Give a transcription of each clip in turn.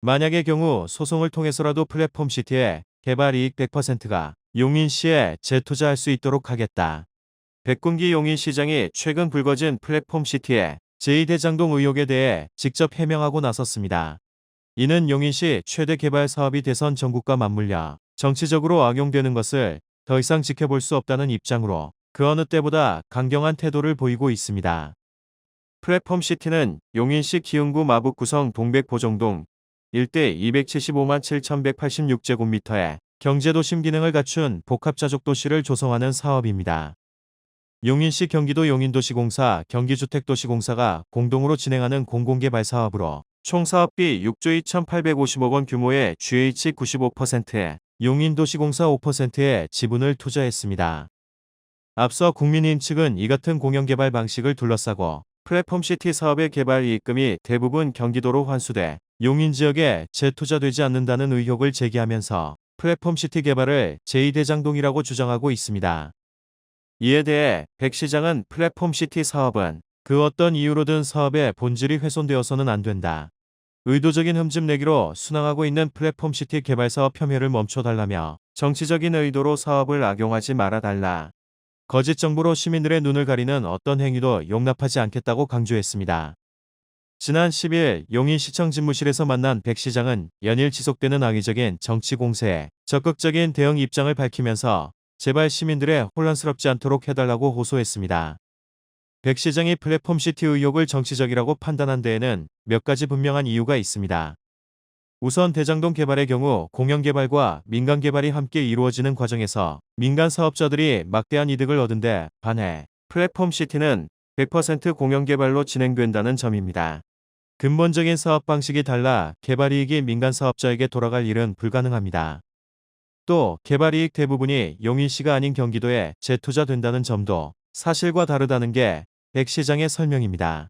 만약의 경우 소송을 통해서라도 플랫폼시티의 개발 이익 100%가 용인시에 재투자할 수 있도록 하겠다. 백군기 용인시장이 최근 불거진 플랫폼시티의 제2대장동 의혹에 대해 직접 해명하고 나섰습니다. 이는 용인시 최대 개발 사업이 대선 정국과 맞물려 정치적으로 악용되는 것을 더 이상 지켜볼 수 없다는 입장으로 그 어느 때보다 강경한 태도를 보이고 있습니다. 플랫폼시티는 용인시 기흥구 마북 구성 동백보정동 일대 275만 7,186제곱미터의 경제도심 기능을 갖춘 복합자족도시를 조성하는 사업입니다. 용인시 경기도 용인도시공사 경기주택도시공사가 공동으로 진행하는 공공개발 사업으로 총 사업비 6조 2,850억 원 규모의 GH 95%에 용인도시공사 5%의 지분을 투자했습니다. 앞서 국민의힘 측은 이 같은 공영개발 방식을 둘러싸고 플랫폼시티 사업의 개발 이익금이 대부분 경기도로 환수돼 용인 지역에 재투자되지 않는다는 의혹을 제기하면서 플랫폼시티 개발을 제2대장동이라고 주장하고 있습니다. 이에 대해 백 시장은 플랫폼시티 사업은 그 어떤 이유로든 사업의 본질이 훼손되어서는 안 된다. 의도적인 흠집 내기로 순항하고 있는 플랫폼시티 개발 사업 폄훼를 멈춰달라며 정치적인 의도로 사업을 악용하지 말아달라. 거짓 정보로 시민들의 눈을 가리는 어떤 행위도 용납하지 않겠다고 강조했습니다. 지난 10일 용인시청 집무실에서 만난 백 시장은 연일 지속되는 악의적인 정치 공세에 적극적인 대응 입장을 밝히면서 제발 시민들의 혼란스럽지 않도록 해달라고 호소했습니다. 백 시장이 플랫폼시티 의혹을 정치적이라고 판단한 데에는 몇 가지 분명한 이유가 있습니다. 우선 대장동 개발의 경우 공영개발과 민간개발이 함께 이루어지는 과정에서 민간 사업자들이 막대한 이득을 얻은 데 반해 플랫폼시티는 100% 공영개발로 진행된다는 점입니다. 근본적인 사업 방식이 달라 개발이익이 민간 사업자에게 돌아갈 일은 불가능합니다. 또 개발이익 대부분이 용인시가 아닌 경기도에 재투자된다는 점도 사실과 다르다는 게 백 시장의 설명입니다.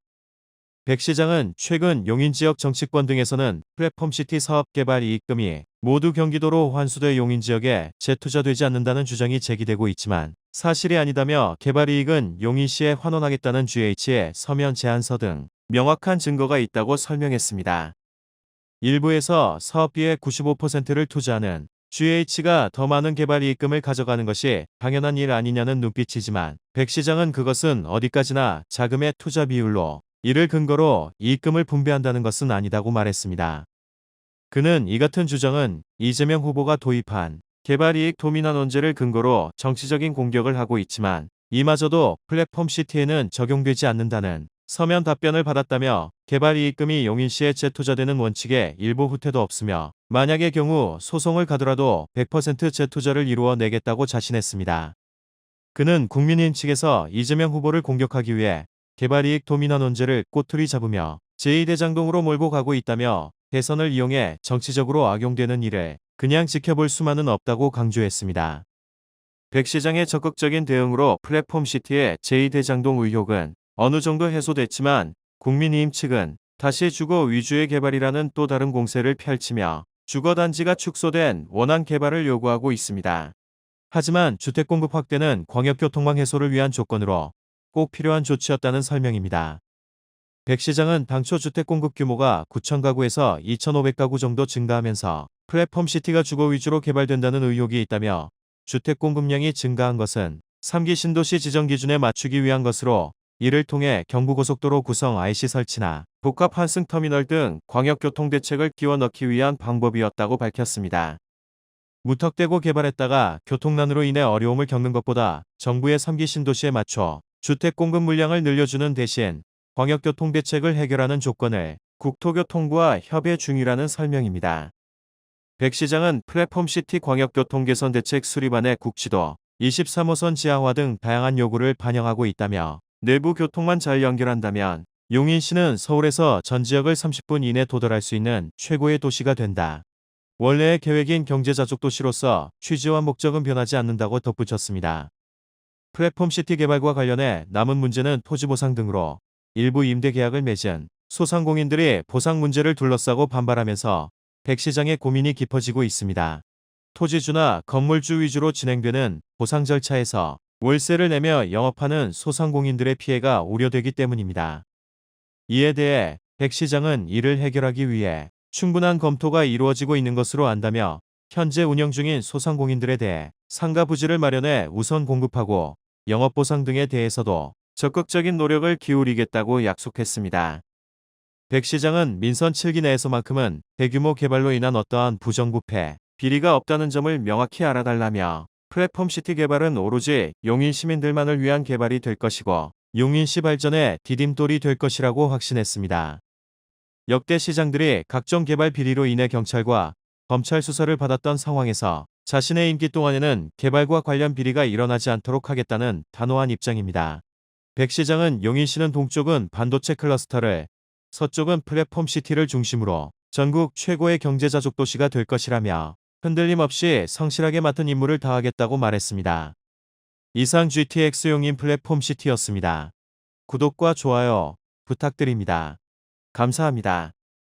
백 시장은 최근 용인 지역 정치권 등에서는 플랫폼시티 사업 개발 이익금이 모두 경기도로 환수돼 용인 지역에 재투자되지 않는다는 주장이 제기되고 있지만 사실이 아니다며 개발 이익은 용인시에 환원하겠다는 GH의 서면 제안서 등 명확한 증거가 있다고 설명했습니다. 일부에서 사업비의 95%를 투자하는 GH가 더 많은 개발 이익금을 가져가는 것이 당연한 일 아니냐는 눈빛이지만 백 시장은 그것은 어디까지나 자금의 투자 비율로 이를 근거로 이익금을 분배한다는 것은 아니다고 말했습니다. 그는 이 같은 주장은 이재명 후보가 도입한 개발이익 도민환원제를 근거로 정치적인 공격을 하고 있지만 이마저도 플랫폼시티에는 적용되지 않는다는 서면 답변을 받았다며 개발이익금이 용인시에 재투자되는 원칙에 일부 후퇴도 없으며 만약의 경우 소송을 가더라도 100% 재투자를 이루어내겠다고 자신했습니다. 그는 국민의힘 측에서 이재명 후보를 공격하기 위해 개발이익 도민환원제를 꼬투리 잡으며 제2대장동으로 몰고 가고 있다며 대선을 이용해 정치적으로 악용되는 일을 그냥 지켜볼 수만은 없다고 강조했습니다. 백 시장의 적극적인 대응으로 플랫폼시티의 제2대장동 의혹은 어느 정도 해소됐지만 국민의힘 측은 다시 주거 위주의 개발이라는 또 다른 공세를 펼치며 주거단지가 축소된 원안 개발을 요구하고 있습니다. 하지만 주택공급 확대는 광역교통망 해소를 위한 조건으로 꼭 필요한 조치였다는 설명입니다. 백 시장은 당초 주택공급 규모가 9,000가구에서 2,500가구 정도 증가하면서 플랫폼시티가 주거 위주로 개발된다는 의혹이 있다며 주택공급량이 증가한 것은 3기 신도시 지정 기준에 맞추기 위한 것으로 이를 통해 경부고속도로 구성 IC 설치나 복합 환승터미널 등 광역교통대책을 끼워 넣기 위한 방법이었다고 밝혔습니다. 무턱대고 개발했다가 교통난으로 인해 어려움을 겪는 것보다 정부의 3기 신도시에 맞춰 주택 공급 물량을 늘려주는 대신 광역교통대책을 해결하는 조건을 국토교통부와 협의 중이라는 설명입니다. 백 시장은 플랫폼시티 광역교통 개선 대책 수립안에 국지도 23호선 지하화 등 다양한 요구를 반영하고 있다며 내부 교통만 잘 연결한다면 용인시는 서울에서 전 지역을 30분 이내 도달할 수 있는 최고의 도시가 된다. 원래의 계획인 경제자족도시로서 취지와 목적은 변하지 않는다고 덧붙였습니다. 플랫폼시티 개발과 관련해 남은 문제는 토지보상 등으로 일부 임대 계약을 맺은 소상공인들이 보상 문제를 둘러싸고 반발하면서 백 시장의 고민이 깊어지고 있습니다. 토지주나 건물주 위주로 진행되는 보상 절차에서 월세를 내며 영업하는 소상공인들의 피해가 우려되기 때문입니다. 이에 대해 백 시장은 이를 해결하기 위해 충분한 검토가 이루어지고 있는 것으로 안다며 현재 운영 중인 소상공인들에 대해 상가 부지를 마련해 우선 공급하고 영업 보상 등에 대해서도 적극적인 노력을 기울이겠다고 약속했습니다. 백 시장은 민선 7기 내에서만큼은 대규모 개발로 인한 어떠한 부정부패, 비리가 없다는 점을 명확히 알아달라며 플랫폼시티 개발은 오로지 용인 시민들만을 위한 개발이 될 것이고 용인시 발전의 디딤돌이 될 것이라고 확신했습니다. 역대 시장들이 각종 개발 비리로 인해 경찰과 검찰 수사를 받았던 상황에서 자신의 임기 동안에는 개발과 관련 비리가 일어나지 않도록 하겠다는 단호한 입장입니다. 백 시장은 용인시는 동쪽은 반도체 클러스터를, 서쪽은 플랫폼시티를 중심으로 전국 최고의 경제자족 도시가 될 것이라며 흔들림 없이 성실하게 맡은 임무를 다하겠다고 말했습니다. 이상 GTX 용인 플랫폼시티였습니다. 구독과 좋아요 부탁드립니다. 감사합니다.